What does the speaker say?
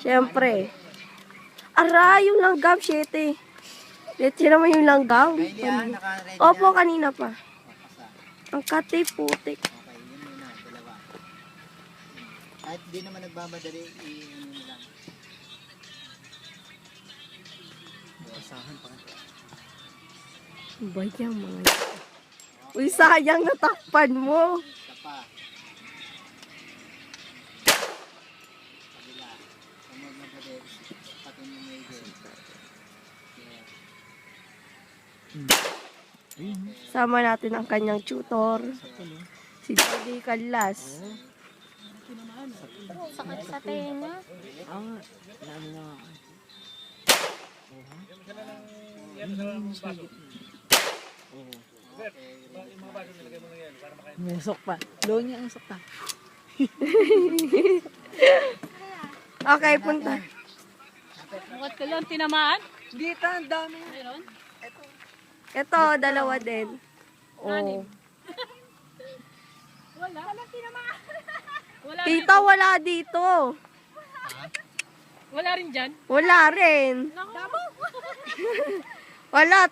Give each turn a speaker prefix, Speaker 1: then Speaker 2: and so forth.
Speaker 1: Siyempre. Aray, yung langgam, 7. Let's see naman yung langgam. Opo, kanina pa. Ang kati, putik.
Speaker 2: Okay, yun muna, dalawa. Kahit di naman nagmamadali, i-ano nyo lang. Asahan pa nga.
Speaker 1: Ba yan, mga uy, sayang natakpan mo.
Speaker 2: Isa pa. Kabila. Kung magmamadali, patin yung medyo.
Speaker 1: Sama natin ang kanyang tutor. Si Daddy Carlas.
Speaker 3: Sakit sa tenga.
Speaker 4: Musok pa. Doon niya ang pa.
Speaker 1: Okay, punta.
Speaker 3: Mukat ka lang tinamaan.
Speaker 4: Dito, ang dami.
Speaker 3: Meron?
Speaker 1: Ito, dalawa din. Oh.
Speaker 3: Wala. Walang tinamaan. Wala
Speaker 1: Tita, wala dito.
Speaker 3: Wala rin dyan.
Speaker 1: Wala rin.
Speaker 3: Naku.
Speaker 1: Wala.